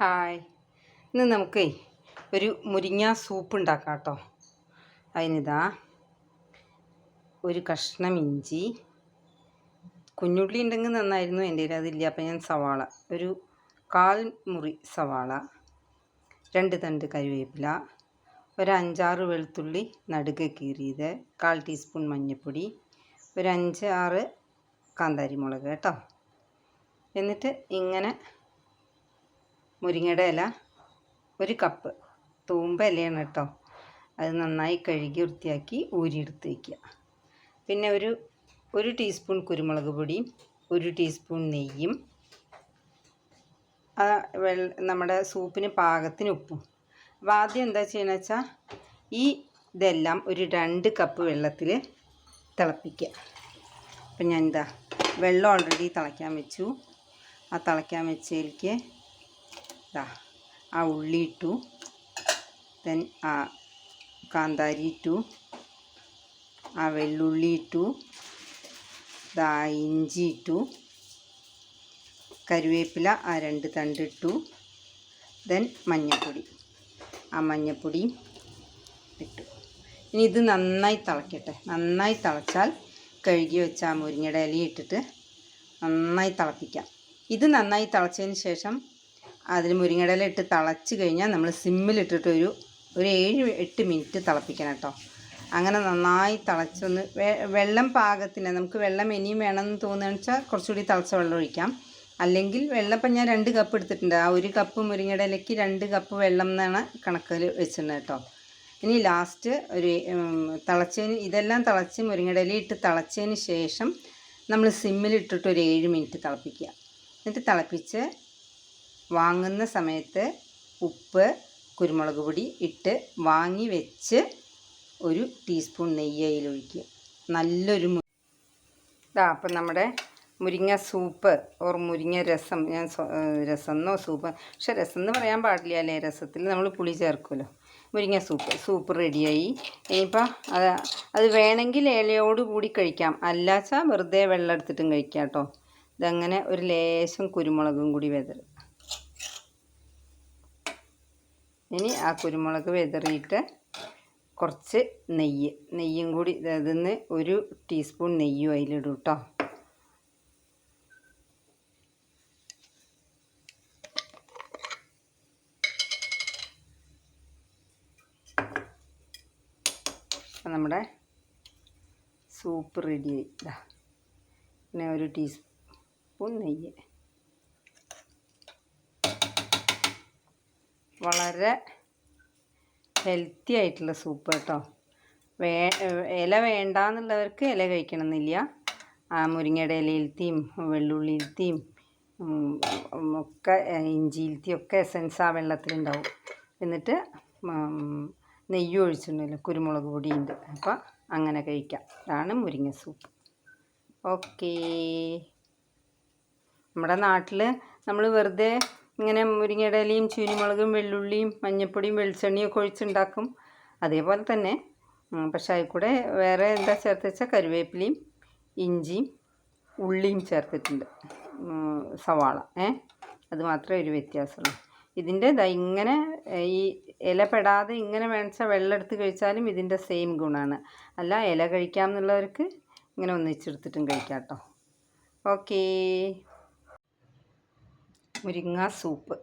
Hi, ഇന്ന് നമുക്ക് ഒരു മുരിങ്ങ സൂപ്പ് ഉണ്ടാക്കാം കേട്ടോ. അതിനിതാ ഒരു കഷ്ണം ഇഞ്ചി, കുഞ്ഞുള്ളി ഉണ്ടെങ്കിൽ നന്നായിരുന്നു, എൻ്റെ കയ്യിൽ അതില്ല. അപ്പം ഞാൻ സവാള, ഒരു 1/4 മുറി സവാള, 2 തണ്ട് കറിവേപ്പില, ഒരു 5-6 വെളുത്തുള്ളി നടുകെ കീറിയത്, 1/4 ടീസ്പൂൺ മഞ്ഞൾപ്പൊടി, ഒരു 5-6 കാന്താരി മുളക് കേട്ടോ. എന്നിട്ട് ഇങ്ങനെ മുരിങ്ങയുടെ ഇല 1 കപ്പ്, തൂമ്പ ഇലയാണ് കേട്ടോ. അത് നന്നായി കഴുകി വൃത്തിയാക്കി ഊരിയെടുത്ത് വയ്ക്കുക. പിന്നെ ഒരു ടീസ്പൂൺ കുരുമുളക് പൊടിയും 1 ടീസ്പൂൺ നെയ്യും, നമ്മുടെ സൂപ്പിന് പാകത്തിന് ഉപ്പും. അപ്പോൾ ആദ്യം എന്താ ചെയ്യണമെന്ന് വെച്ചാൽ ഇതെല്ലാം ഒരു 2 കപ്പ് വെള്ളത്തിൽ തിളപ്പിക്കുക. അപ്പം ഞാൻ വെള്ളം ഓൾറെഡി തിളയ്ക്കാൻ വെച്ചു. ആ തിളയ്ക്കാൻ വെച്ചതിലേക്ക് ആ ഉള്ളി ഇട്ടു, ദെൻ ആ കാന്താരി ഇട്ടു, ആ വെള്ളുള്ളി ഇട്ടു, ഇഞ്ചി ഇട്ടു, കറിവേപ്പില ആ 2 തണ്ട് ഇട്ടു, ദെൻ മഞ്ഞൾപ്പൊടി, ആ മഞ്ഞൾപ്പൊടിയും ഇട്ടു. ഇനി ഇത് നന്നായി തിളയ്ക്കട്ടെ. നന്നായി തിളച്ചാൽ കഴുകി വെച്ച ആ മുരിങ്ങയുടെ ഇല ഇട്ടിട്ട് നന്നായി തിളപ്പിക്കാം. ഇത് നന്നായി തിളച്ചതിന് ശേഷം അതിൽ മുരിങ്ങയുടെ ഇല ഇട്ട് തിളച്ച് കഴിഞ്ഞാൽ നമ്മൾ സിമ്മിലിട്ടിട്ട് ഒരു 7-8 മിനിറ്റ് തിളപ്പിക്കണം കേട്ടോ. അങ്ങനെ നന്നായി തിളച്ചൊന്ന് വെള്ളം പാകത്തിന്, നമുക്ക് വെള്ളം ഇനിയും വേണമെന്ന് തോന്നുകയെന്ന് വെച്ചാൽ കുറച്ചുകൂടി തിളച്ച വെള്ളം ഒഴിക്കാം. അല്ലെങ്കിൽ വെള്ളം ഇപ്പം ഞാൻ 2 കപ്പ് എടുത്തിട്ടുണ്ട്. ആ 1 കപ്പ് മുരിങ്ങയുടെ ഇലയ്ക്ക് 2 കപ്പ് വെള്ളം എന്നാണ് കണക്കിൽ വെച്ചിട്ടുണ്ട് കേട്ടോ. ഇനി ലാസ്റ്റ് ഇതെല്ലാം തിളച്ച് മുരിങ്ങയുടെ ഇല ഇട്ട് തിളച്ചതിന് ശേഷം നമ്മൾ സിമ്മിലിട്ടിട്ട് ഒരു 7 മിനിറ്റ് തിളപ്പിക്കുക. എന്നിട്ട് തിളപ്പിച്ച് വാങ്ങുന്ന സമയത്ത് ഉപ്പ്, കുരുമുളക് പൊടി ഇട്ട് വാങ്ങി വെച്ച് 1 ടീസ്പൂൺ നെയ്യ് അതിലൊഴിക്കുക. നല്ലൊരു അപ്പം നമ്മുടെ മുരിങ്ങ സൂപ്പ് ഓർ മുരിങ്ങ രസം, ഞാൻ രസമെന്നോ സൂപ്പ്, പക്ഷെ രസം എന്ന് പറയാൻ പാടില്ല അല്ലേ, രസത്തിൽ നമ്മൾ പുളി ചേർക്കുമല്ലോ. മുരിങ്ങ സൂപ്പ് റെഡിയായി. ഇനിയിപ്പോൾ അത് വേണമെങ്കിൽ ഇലയോട് കൂടി കഴിക്കാം, അല്ലാച്ചാൽ വെറുതെ വെള്ളം എടുത്തിട്ടും കഴിക്കാം കേട്ടോ. ഇതങ്ങനെ ഒരു ലേശം കുരുമുളകും കൂടി വെതറും. ഇനി ആ കുരുമുളക് വെതറിയിട്ട് കുറച്ച് നെയ്യും കൂടി, അതിന്ന് 1 ടീസ്പൂൺ നെയ്യും അതിലിടും കേട്ടോ. അപ്പം നമ്മുടെ സൂപ്പ് റെഡിയായി. പിന്നെ 1 ടീസ്പൂൺ നെയ്യ്. വളരെ ഹെൽത്തി ആയിട്ടുള്ള സൂപ്പ് കേട്ടോ. ഇല വേണ്ടാന്നുള്ളവർക്ക് ഇല കഴിക്കണമെന്നില്ല. ആ മുരിങ്ങയുടെ ഇലയിലത്തെയും വെള്ളുള്ളിയിലത്തെയും ഒക്കെ ഇഞ്ചിയിലത്തെയും ഒക്കെ എസൻസ് ആ വെള്ളത്തിലുണ്ടാവും. എന്നിട്ട് നെയ്യ് ഒഴിച്ചിട്ടുണ്ടല്ലോ, കുരുമുളക് പൊടിയുണ്ട്. അപ്പോൾ അങ്ങനെ കഴിക്കാം. ഇതാണ് മുരിങ്ങ സൂപ്പ്. ഓക്കേ. നമ്മുടെ നാട്ടിൽ നമ്മൾ വെറുതെ ഇങ്ങനെ മുരിങ്ങയുടെ ഇലയും ചീനിമുളകും വെള്ളുള്ളിയും മഞ്ഞൾപ്പൊടിയും വെളിച്ചെണ്ണയും ഒക്കെ ഒഴിച്ചുണ്ടാക്കും. അതേപോലെ തന്നെ, പക്ഷേ അതിൽ കൂടെ വേറെ എന്താ ചേർത്ത് വെച്ചാൽ കറിവേപ്പിലയും ഇഞ്ചിയും ഉള്ളിയും ചേർത്തിട്ടുണ്ട്, സവാള. അത് മാത്രമേ ഒരു വ്യത്യാസമുള്ളൂ. ഇതിൻ്റെ ഇങ്ങനെ ഈ ഇല പെടാതെ ഇങ്ങനെ വേണിച്ചാൽ വെള്ളം എടുത്ത് കഴിച്ചാലും ഇതിൻ്റെ സെയിം ഗുണമാണ്. അല്ല, ഇല കഴിക്കാം എന്നുള്ളവർക്ക് ഇങ്ങനെ ഒന്നിച്ചെടുത്തിട്ടും കഴിക്കാം കേട്ടോ. ഓക്കേ, മുരിങ്ങ സൂപ്പ്.